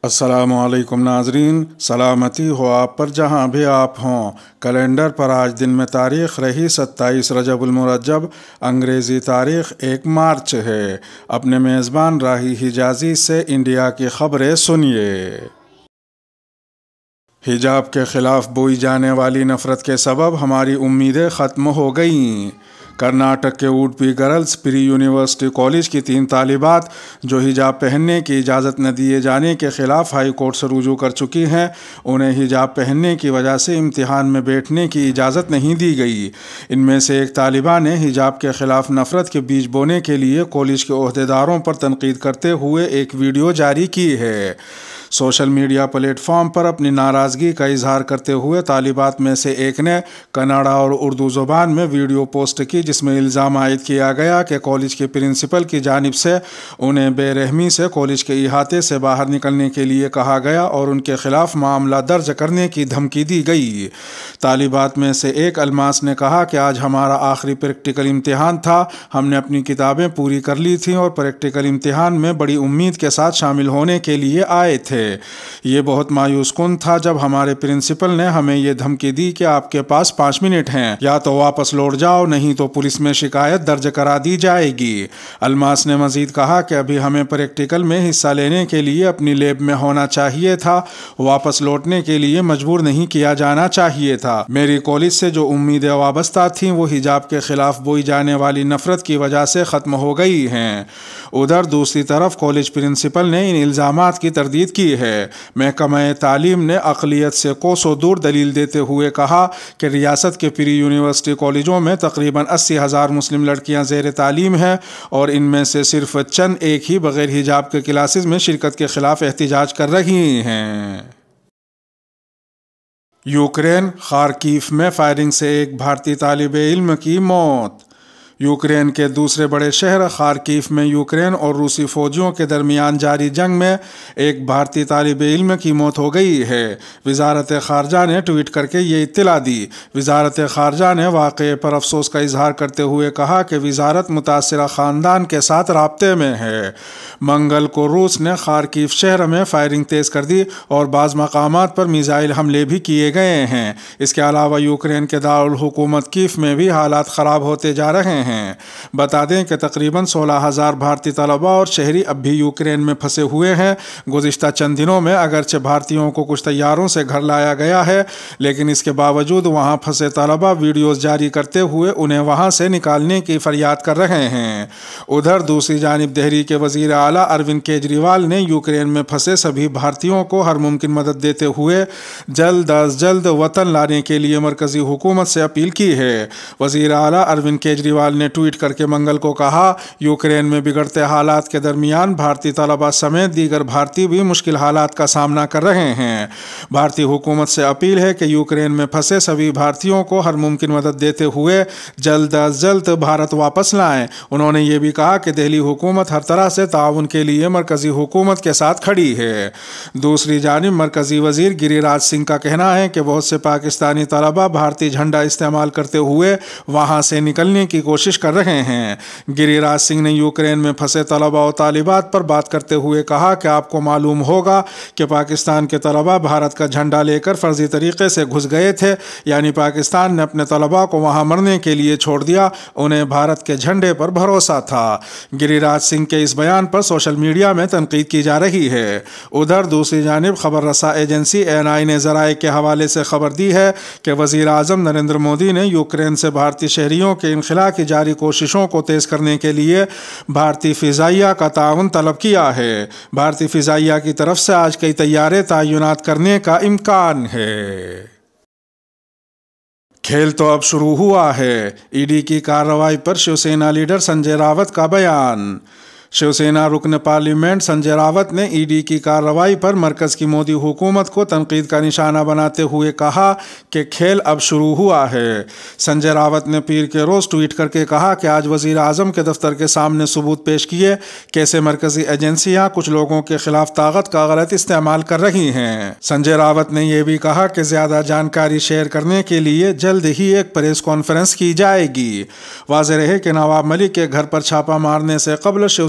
السلام علیکم ناظرین، سلامتی ہو آپ پر جہاں بھی آپ ہوں۔ کیلنڈر پر آج دن میں تاریخ رہی 27 رجب المرجب، انگریزی تاریخ 1 مارچ ہے۔ اپنے میزبان راہی حجازی سے انڈیا کی خبریں سنیے۔ حجاب کے خلاف بوئی جانے والی نفرت کے سبب ہماری امیدیں ختم ہو گئیں۔ کرناٹک کے اوڈپی گرلز پری یونیورسٹی کالج کی 3 طالبات جو حجاب پہننے کی اجازت نہ دیے جانے کے خلاف ہائی کورٹ سے رجوع کر چکی ہیں، انہیں حجاب پہننے کی وجہ سے امتحان میں بیٹھنے کی اجازت نہیں دی گئی۔ ان میں سے ایک طالبہ نے حجاب کے خلاف نفرت کے بیج بونے کے لیے کالج کے عہدیداروں پر تنقید کرتے ہوئے ایک ویڈیو جاری کی ہے۔ سوشل میڈیا پلیٹ فارم پر اپنی ناراضگی کا اظہار کرتے ہوئے طالبات میں سے ایک نے کناڈا اور اردو زبان میں ویڈیو پوسٹ کی، جس میں الزام عائد کیا گیا کہ کالج کے پرنسپل کی جانب سے انہیں بے رحمی سے کالج کے احاطے سے باہر نکلنے کے لیے کہا گیا اور ان کے خلاف معاملہ درج کرنے کی دھمکی دی گئی۔ طالبات میں سے ایک الماس نے کہا کہ آج ہمارا آخری پریکٹیکل امتحان تھا، ہم نے اپنی کتابیں پوری کر لی تھیں اور پریکٹیکل امتحان میں بڑی امید کے ساتھ شامل ہونے کے لیے آئے تھے۔ یہ بہت مایوس کن تھا جب ہمارے پرنسپل نے ہمیں یہ دھمکی دی کہ آپ کے پاس 5 منٹ ہیں، یا تو واپس لوٹ جاؤ، نہیں تو پولیس میں شکایت درج کرا دی جائے گی۔ الماس نے مزید کہا کہ ابھی ہمیں پریکٹیکل میں حصہ لینے کے لیے اپنی لیب میں ہونا چاہیے تھا، واپس لوٹنے کے لیے مجبور نہیں کیا جانا چاہیے تھا۔ میری کالج سے جو امیدیں وابستہ تھیں وہ حجاب کے خلاف بوئی جانے والی نفرت کی وجہ سے ختم ہو گئی ہیں۔ ادھر دوسری طرف کالج پرنسپل نے ان الزامات کی تردید کی ہے۔ محکمہ تعلیم نے اقلیت سے کوسوں دور دلیل دیتے ہوئے کہا کہ ریاست کے پری یونیورسٹی کالجوں میں تقریباً 80,000 مسلم لڑکیاں زیر تعلیم ہیں اور ان میں سے صرف چند ایک ہی بغیر حجاب کے کلاسز میں شرکت کے خلاف احتجاج کر رہی ہیں۔ یوکرین خارکیف میں فائرنگ سے ایک بھارتی طالب علم کی موت۔ یوکرین کے دوسرے بڑے شہر خارکیف میں یوکرین اور روسی فوجیوں کے درمیان جاری جنگ میں ایک بھارتی طالب علم کی موت ہو گئی ہے۔ وزارت خارجہ نے ٹویٹ کر کے یہ اطلاع دی۔ وزارت خارجہ نے واقعے پر افسوس کا اظہار کرتے ہوئے کہا کہ وزارت متاثرہ خاندان کے ساتھ رابطے میں ہے۔ منگل کو روس نے خارکیف شہر میں فائرنگ تیز کر دی اور بعض مقامات پر میزائل حملے بھی کیے گئے ہیں۔ اس کے علاوہ یوکرین کے دارالحکومت کیف میں بھی حالات خراب ہوتے جا رہے ہیں۔ بتا دیں کہ تقریباً 16,000 بھارتی طلبہ اور شہری اب بھی یوکرین میں پھنسے ہوئے ہیں۔ گزشتہ چند دنوں میں اگرچہ بھارتیوں کو کچھ طیاروں سے گھر لایا گیا ہے، لیکن اس کے باوجود وہاں پھنسے طلبہ ویڈیوز جاری کرتے ہوئے انہیں وہاں سے نکالنے کی فریاد کر رہے ہیں۔ ادھر دوسری جانب دہلی کے وزیر اعلیٰ اروند کیجریوال نے یوکرین میں پھنسے سبھی بھارتیوں کو ہر ممکن مدد دیتے ہوئے جلد از جلد وطن لانے کے لیے مرکزی حکومت سے اپیل کی ہے۔ وزیر اعلیٰ اروند کیجریوال نے ٹویٹ کر کے منگل کو کہا، یوکرین میں بگڑتے حالات کے درمیان بھارتی طلبہ سمیت دیگر بھارتی بھی مشکل حالات کا سامنا کر رہے ہیں۔ بھارتی حکومت سے اپیل ہے کہ یوکرین میں پھنسے سبھی بھارتیوں کو ہر ممکن مدد دیتے ہوئے جلد از جلد بھارت واپس لائیں۔ انہوں نے یہ بھی کہا کہ دہلی حکومت ہر طرح سے تعاون کے لیے مرکزی حکومت کے ساتھ کھڑی ہے۔ دوسری جانب مرکزی وزیر گری راج سنگھ کا کہنا ہے کہ بہت سے پاکستانی طلبہ بھارتی جھنڈا استعمال کرتے ہوئے وہاں سے نکلنے کی کوشش کر رہے ہیں۔ گری راج سنگھ نے یوکرین میں پھنسے طلبہ و طالبات پر بات کرتے ہوئے کہا کہ آپ کو معلوم ہوگا کہ پاکستان کے طلبہ بھارت کا جھنڈا لے کر فرضی طریقے سے گھس گئے تھے، یعنی پاکستان نے اپنے طلبہ کو وہاں مرنے کے لیے چھوڑ دیا، انہیں بھارت کے جھنڈے پر بھروسہ تھا۔ گری راج سنگھ کے اس بیان پر سوشل میڈیا میں تنقید کی جا رہی ہے۔ ادھر دوسری جانب خبر رساں ایجنسی ANI نے ذرائع کے حوالے سے خبر دی ہے کہ وزیر اعظم نریندر مودی نے یوکرین سے بھارتی شہریوں کے انخلاء کی جاری کوششوں کو تیز کرنے کے لیے بھارتی فضائیہ کا تعاون طلب کیا ہے۔ بھارتی فضائیہ کی طرف سے آج کئی طیارے تعینات کرنے کا امکان ہے۔ کھیل تو اب شروع ہوا ہے، ED کی کارروائی پر شیو سینا لیڈر سنجے راوت کا بیان۔ شیو سینا رکن پارلیمنٹ سنجے راوت نے ED کی کارروائی پر مرکز کی مودی حکومت کو تنقید کا نشانہ بناتے ہوئے کہا کہ کھیل اب شروع ہوا ہے۔ سنجے راوت نے پیر کے روز ٹویٹ کر کے کہا کہ آج وزیر اعظم کے دفتر کے سامنے ثبوت پیش کیے کیسے مرکزی ایجنسیاں کچھ لوگوں کے خلاف طاقت کا غلط استعمال کر رہی ہیں۔ سنجے راوت نے یہ بھی کہا کہ زیادہ جانکاری شیئر کرنے کے لیے جلد ہی ایک پریس کانفرنس کی جائے گی۔ واضح رہے کہ نواب ملک کے گھر پر چھاپہ مارنے سے قبل شیو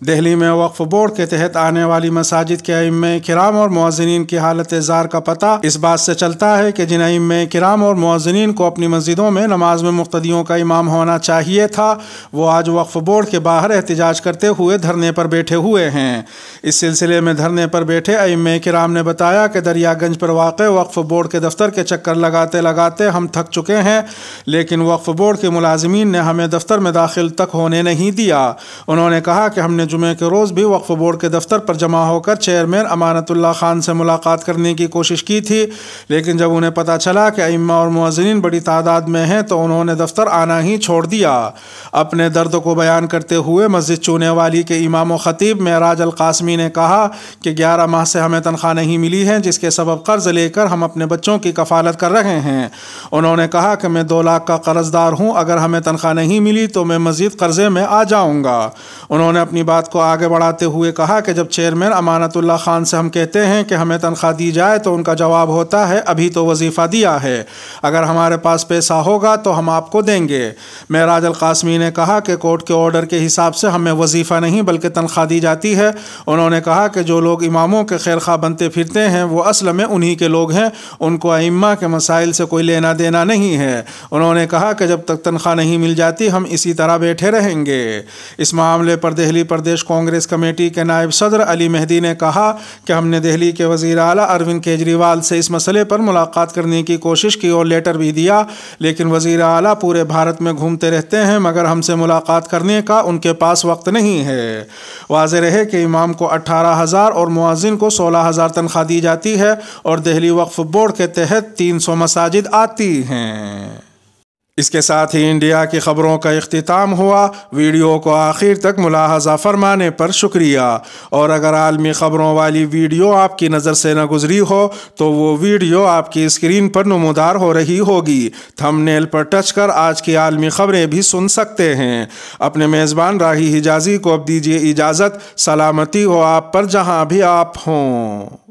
دہلی میں وقف بورڈ کے تحت آنے والی مساجد کے ائمہ کرام اور مؤذنین کی حالت زار کا پتہ اس بات سے چلتا ہے کہ جن ائمہ کرام اور مؤذنین کو اپنی مسجدوں میں نماز میں مقتدیوں کا امام ہونا چاہیے تھا، وہ آج وقف بورڈ کے باہر احتجاج کرتے ہوئے دھرنے پر بیٹھے ہوئے ہیں۔ اس سلسلے میں دھرنے پر بیٹھے ائمہ کرام نے بتایا کہ دریا گنج پر واقع وقف بورڈ کے دفتر کے چکر لگاتے لگاتے ہم تھک چکے ہیں، لیکن وقف بورڈ کے ملازمین نے ہمیں دفتر میں داخل تک ہونے نہیں دیا۔ انہوں نے کہا کہ ہم نے جمعے کے روز بھی وقف بورڈ کے دفتر پر جمع ہو کر چیئرمین امانت اللہ خان سے ملاقات کرنے کی کوشش کی تھی، لیکن جب انہیں پتہ چلا کہ ائمہ اور مؤذنین بڑی تعداد میں ہیں تو انہوں نے دفتر آنا ہی چھوڑ دیا۔ اپنے درد کو بیان کرتے ہوئے مسجد چونے والی کے امام و خطیب معراج القاسمی نے کہا کہ 11 ماہ سے ہمیں تنخواہ نہیں ملی ہے، جس کے سبب قرض لے کر ہم اپنے بچوں کی کفالت کر رہے ہیں۔ انہوں نے کہا کہ میں 2 لاکھ کا قرض دار ہوں، اگر ہمیں تنخواہ نہیں ملی تو میں مزید قرضے میں آ جاؤں گا۔ انہوں نے اپنی بات کو آگے بڑھاتے ہوئے کہا کہ جب چیئرمین امانت اللہ خان سے ہم کہتے ہیں کہ ہمیں تنخواہ دی جائے تو ان کا جواب ہوتا ہے ابھی تو وظیفہ دیا ہے، اگر ہمارے پاس پیسہ ہوگا تو ہم آپ کو دیں گے۔ معراج القاسمی نے کہا کہ کورٹ کے آرڈر کے حساب سے ہمیں وظیفہ نہیں بلکہ تنخواہ دی جاتی ہے۔ انہوں نے کہا کہ جو لوگ اماموں کے خیر خواہ بنتے پھرتے ہیں وہ اصل میں انہی کے لوگ ہیں، ان کو ائمہ کے مسائل سے کوئی لینا دینا نہیں ہے۔ انہوں نے کہا کہ جب تک تنخواہ نہیں مل جاتی ہم اسی طرح بیٹھے رہیں گے۔ اس معاملے پر دہلی پردیش کانگریس کمیٹی کے نائب صدر علی مہدی نے کہا کہ ہم نے دہلی کے وزیر اعلیٰ اروند کیجریوال سے اس مسئلے پر ملاقات کرنے کی کوشش کی اور لیٹر بھی دیا، لیکن وزیر اعلیٰ پورے بھارت میں گھومتے رہتے ہیں مگر ہم سے ملاقات کرنے کا ان کے پاس وقت نہیں ہے۔ واضح رہے کہ امام کو 18,000 اور مؤذن کو 16,000 تنخواہ دی جاتی ہے اور دہلی وقف بورڈ کے تحت 300 مساجد آتی ہیں۔ اس کے ساتھ ہی انڈیا کی خبروں کا اختتام ہوا۔ ویڈیو کو آخر تک ملاحظہ فرمانے پر شکریہ، اور اگر عالمی خبروں والی ویڈیو آپ کی نظر سے نہ گزری ہو تو وہ ویڈیو آپ کی اسکرین پر نمودار ہو رہی ہوگی، تھم نیل پر ٹچ کر آج کی عالمی خبریں بھی سن سکتے ہیں۔ اپنے میزبان راہی حجازی کو اب دیجیے اجازت، سلامتی ہو آپ پر جہاں بھی آپ ہوں۔